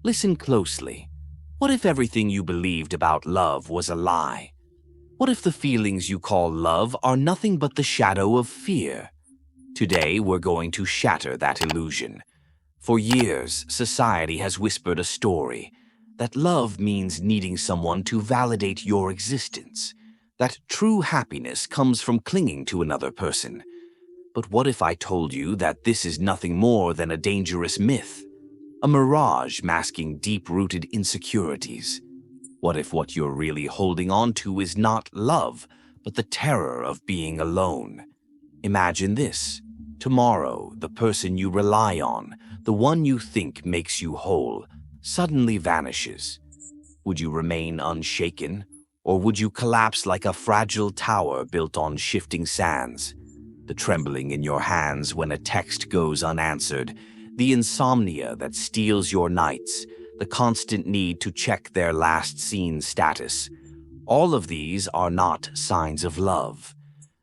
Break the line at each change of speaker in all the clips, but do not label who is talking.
Listen closely. What if everything you believed about love was a lie? What if the feelings you call love are nothing but the shadow of fear? Today, we're going to shatter that illusion. For years, society has whispered a story that love means needing someone to validate your existence, that true happiness comes from clinging to another person. But what if I told you that this is nothing more than a dangerous myth, a mirage masking deep-rooted insecurities? What if what you're really holding on to is not love, but the terror of being alone? Imagine this. Tomorrow, the person you rely on, the one you think makes you whole, suddenly vanishes. Would you remain unshaken, or would you collapse like a fragile tower built on shifting sands? The trembling in your hands when a text goes unanswered, the insomnia that steals your nights, the constant need to check their last seen status. All of these are not signs of love.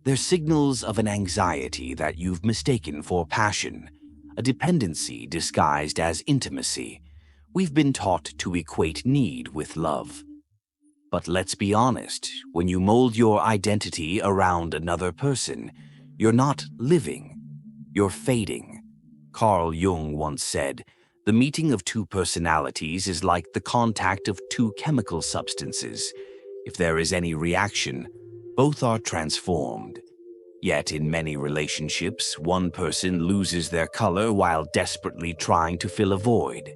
They're signals of an anxiety that you've mistaken for passion, a dependency disguised as intimacy. We've been taught to equate need with love. But let's be honest, when you mold your identity around another person, you're not living, you're fading. Carl Jung once said, "The meeting of two personalities is like the contact of two chemical substances. If there is any reaction, both are transformed." Yet in many relationships, one person loses their color while desperately trying to fill a void.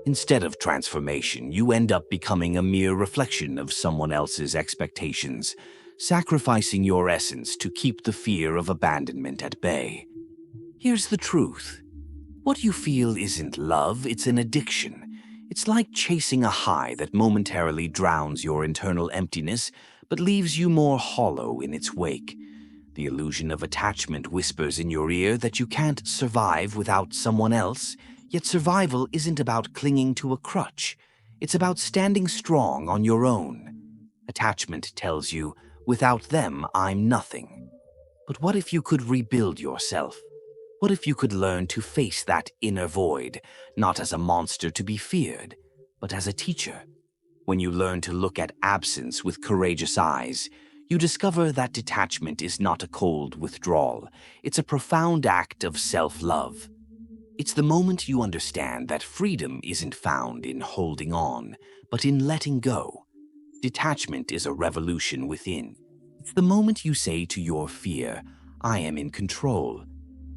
Instead of transformation, you end up becoming a mere reflection of someone else's expectations, sacrificing your essence to keep the fear of abandonment at bay. Here's the truth. What you feel isn't love, it's an addiction. It's like chasing a high that momentarily drowns your internal emptiness, but leaves you more hollow in its wake. The illusion of attachment whispers in your ear that you can't survive without someone else, yet survival isn't about clinging to a crutch. It's about standing strong on your own. Attachment tells you, without them, I'm nothing. But what if you could rebuild yourself? What if you could learn to face that inner void, not as a monster to be feared, but as a teacher? When you learn to look at absence with courageous eyes, you discover that detachment is not a cold withdrawal. It's a profound act of self-love. It's the moment you understand that freedom isn't found in holding on, but in letting go. Detachment is a revolution within. It's the moment you say to your fear, "I am in control."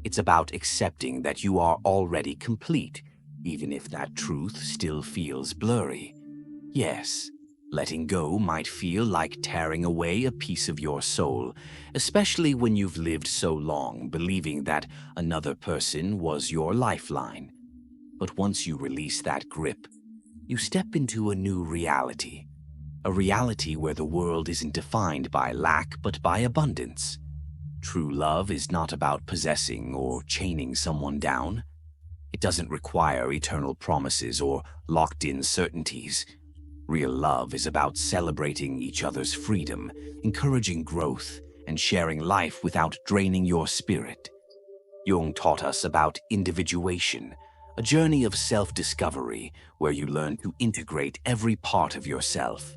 It's about accepting that you are already complete, even if that truth still feels blurry. Yes, letting go might feel like tearing away a piece of your soul, especially when you've lived so long believing that another person was your lifeline. But once you release that grip, you step into a new reality. A reality where the world isn't defined by lack but by abundance. True love is not about possessing or chaining someone down. It doesn't require eternal promises or locked-in certainties. Real love is about celebrating each other's freedom, encouraging growth, and sharing life without draining your spirit. Jung taught us about individuation, a journey of self-discovery where you learn to integrate every part of yourself.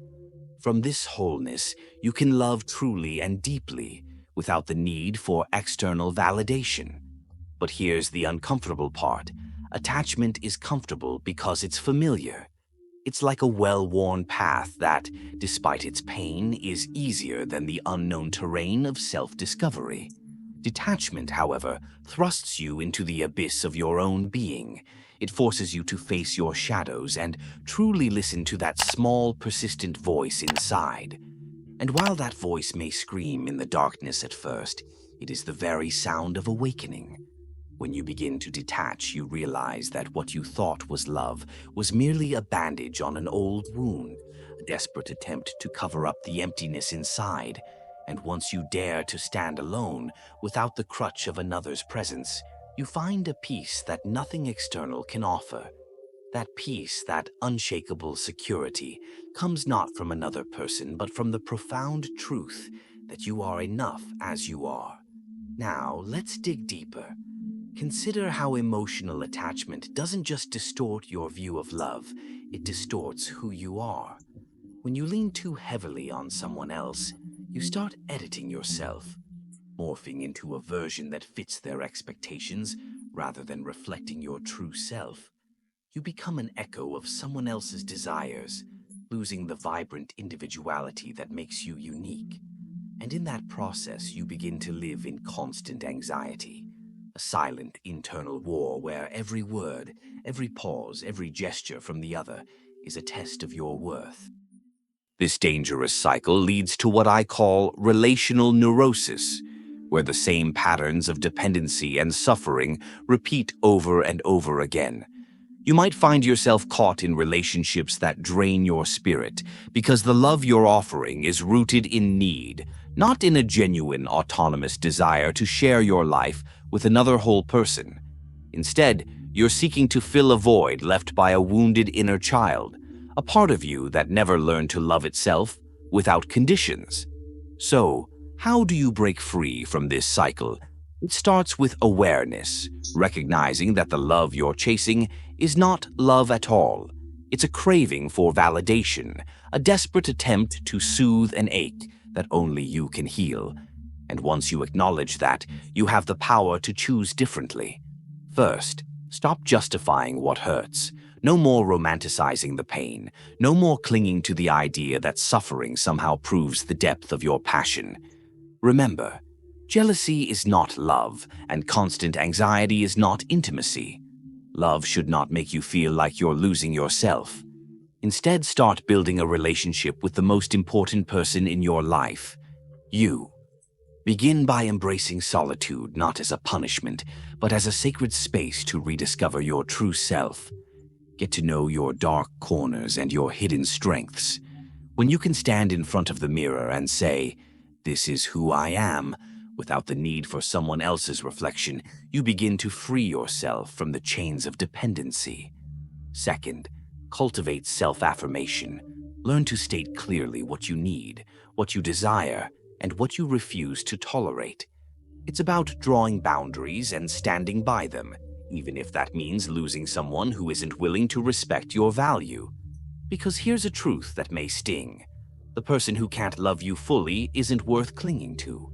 From this wholeness, you can love truly and deeply, without the need for external validation. But here's the uncomfortable part. Attachment is comfortable because it's familiar. It's like a well-worn path that, despite its pain, is easier than the unknown terrain of self-discovery. Detachment, however, thrusts you into the abyss of your own being. It forces you to face your shadows and truly listen to that small, persistent voice inside. And while that voice may scream in the darkness at first, it is the very sound of awakening. When you begin to detach, you realize that what you thought was love was merely a bandage on an old wound, a desperate attempt to cover up the emptiness inside. And once you dare to stand alone, without the crutch of another's presence, you find a peace that nothing external can offer. That peace, that unshakable security, comes not from another person, but from the profound truth that you are enough as you are. Now, let's dig deeper. Consider how emotional attachment doesn't just distort your view of love, it distorts who you are. When you lean too heavily on someone else, you start editing yourself, morphing into a version that fits their expectations rather than reflecting your true self. You become an echo of someone else's desires, losing the vibrant individuality that makes you unique. And in that process, you begin to live in constant anxiety, a silent internal war where every word, every pause, every gesture from the other is a test of your worth. This dangerous cycle leads to what I call relational neurosis, where the same patterns of dependency and suffering repeat over and over again. You might find yourself caught in relationships that drain your spirit because the love you're offering is rooted in need, not in a genuine autonomous desire to share your life with another whole person. Instead, you're seeking to fill a void left by a wounded inner child, a part of you that never learned to love itself without conditions. So, how do you break free from this cycle? It starts with awareness, recognizing that the love you're chasing is not love at all. It's a craving for validation, a desperate attempt to soothe an ache that only you can heal. And once you acknowledge that, you have the power to choose differently. First, stop justifying what hurts. No more romanticizing the pain. No more clinging to the idea that suffering somehow proves the depth of your passion. Remember, jealousy is not love, and constant anxiety is not intimacy. Love should not make you feel like you're losing yourself. Instead, start building a relationship with the most important person in your life, you. Begin by embracing solitude not as a punishment, but as a sacred space to rediscover your true self. Get to know your dark corners and your hidden strengths. When you can stand in front of the mirror and say, "This is who I am," without the need for someone else's reflection, you begin to free yourself from the chains of dependency. Second, cultivate self-affirmation. Learn to state clearly what you need, what you desire, and what you refuse to tolerate. It's about drawing boundaries and standing by them, even if that means losing someone who isn't willing to respect your value. Because here's a truth that may sting. The person who can't love you fully isn't worth clinging to.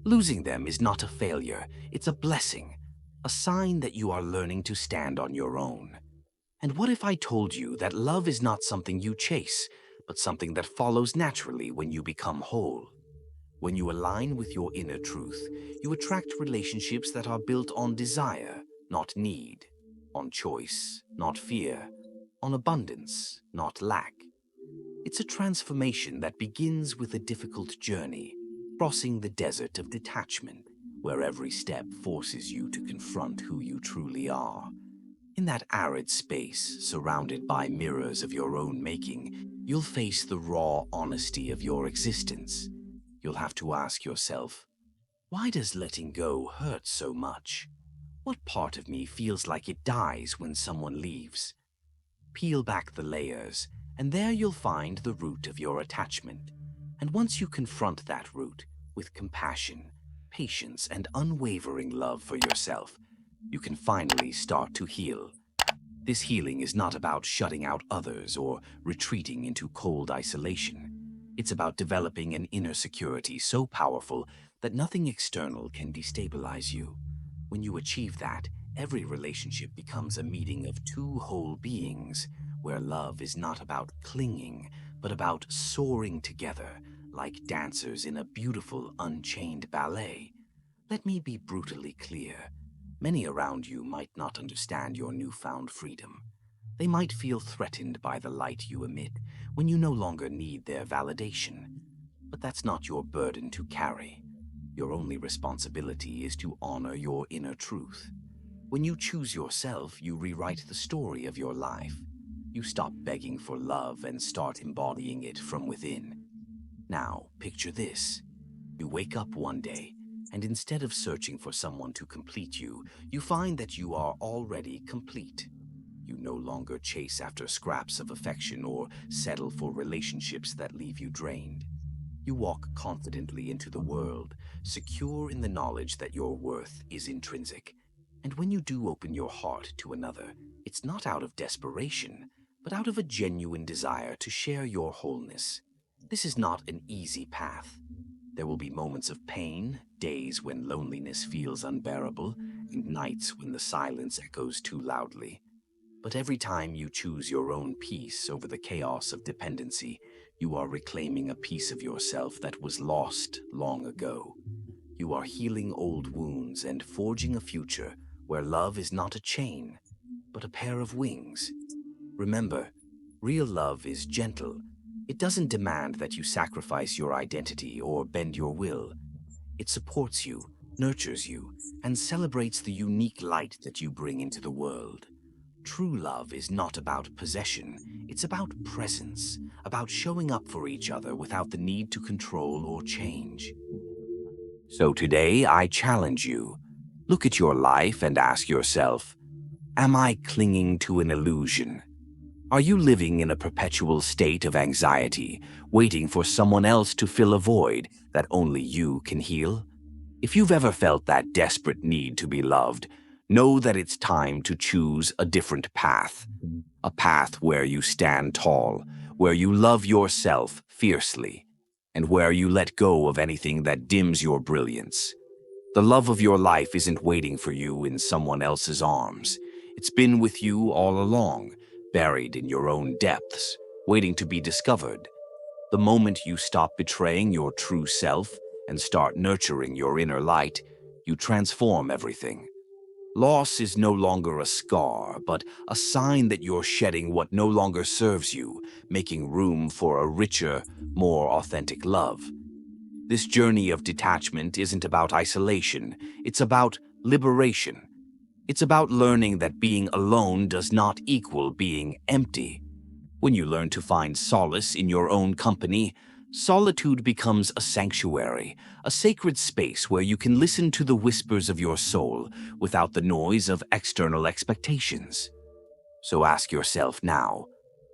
Losing them is not a failure, it's a blessing, a sign that you are learning to stand on your own. And what if I told you that love is not something you chase, but something that follows naturally when you become whole? When you align with your inner truth, you attract relationships that are built on desire, not need, on choice, not fear, on abundance, not lack. It's a transformation that begins with a difficult journey, crossing the desert of detachment, where every step forces you to confront who you truly are. In that arid space, surrounded by mirrors of your own making, you'll face the raw honesty of your existence. You'll have to ask yourself, why does letting go hurt so much? What part of me feels like it dies when someone leaves? Peel back the layers, and there you'll find the root of your attachment. And once you confront that root with compassion, patience, and unwavering love for yourself, you can finally start to heal. This healing is not about shutting out others or retreating into cold isolation. It's about developing an inner security so powerful that nothing external can destabilize you. When you achieve that, every relationship becomes a meeting of two whole beings, where love is not about clinging, but about soaring together like dancers in a beautiful, unchained ballet. Let me be brutally clear. Many around you might not understand your newfound freedom. They might feel threatened by the light you emit when you no longer need their validation. But that's not your burden to carry. Your only responsibility is to honor your inner truth. When you choose yourself, you rewrite the story of your life. You stop begging for love and start embodying it from within. Now, picture this. You wake up one day, and instead of searching for someone to complete you, you find that you are already complete. You no longer chase after scraps of affection or settle for relationships that leave you drained. You walk confidently into the world, secure in the knowledge that your worth is intrinsic. And when you do open your heart to another, it's not out of desperation, but out of a genuine desire to share your wholeness. This is not an easy path. There will be moments of pain, days when loneliness feels unbearable, and nights when the silence echoes too loudly. But every time you choose your own peace over the chaos of dependency, you are reclaiming a piece of yourself that was lost long ago. You are healing old wounds and forging a future where love is not a chain, but a pair of wings. Remember, real love is gentle. It doesn't demand that you sacrifice your identity or bend your will. It supports you, nurtures you, and celebrates the unique light that you bring into the world. True love is not about possession, it's about presence, about showing up for each other without the need to control or change. So today I challenge you. Look at your life and ask yourself, am I clinging to an illusion? Are you living in a perpetual state of anxiety, waiting for someone else to fill a void that only you can heal? If you've ever felt that desperate need to be loved, know that it's time to choose a different path. A path where you stand tall, where you love yourself fiercely, and where you let go of anything that dims your brilliance. The love of your life isn't waiting for you in someone else's arms. It's been with you all along, buried in your own depths, waiting to be discovered. The moment you stop betraying your true self and start nurturing your inner light, you transform everything. Loss is no longer a scar, but a sign that you're shedding what no longer serves you, making room for a richer, more authentic love. This journey of detachment isn't about isolation, it's about liberation. It's about learning that being alone does not equal being empty. When you learn to find solace in your own company, solitude becomes a sanctuary, a sacred space where you can listen to the whispers of your soul without the noise of external expectations. So ask yourself now,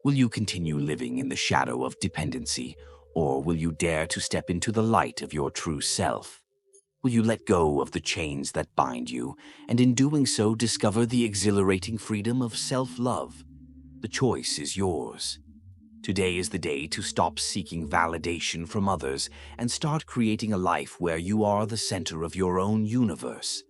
will you continue living in the shadow of dependency, or will you dare to step into the light of your true self? Will you let go of the chains that bind you, and in doing so discover the exhilarating freedom of self-love? The choice is yours. Today is the day to stop seeking validation from others and start creating a life where you are the center of your own universe.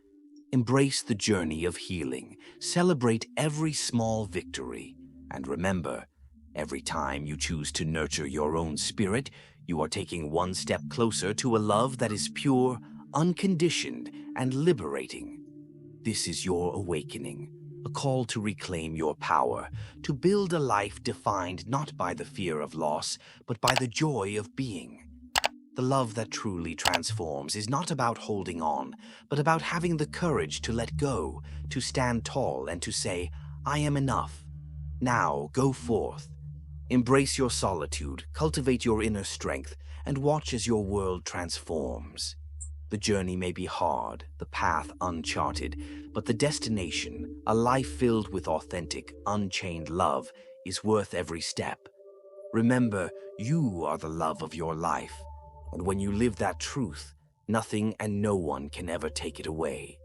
Embrace the journey of healing, celebrate every small victory, and remember, every time you choose to nurture your own spirit, you are taking one step closer to a love that is pure, unconditioned, and liberating. This is your awakening, a call to reclaim your power, to build a life defined not by the fear of loss, but by the joy of being. The love that truly transforms is not about holding on, but about having the courage to let go, to stand tall and to say, I am enough. Now go forth. Embrace your solitude, cultivate your inner strength, and watch as your world transforms. The journey may be hard, the path uncharted, but the destination, a life filled with authentic, unchained love, is worth every step. Remember, you are the love of your life, and when you live that truth, nothing and no one can ever take it away.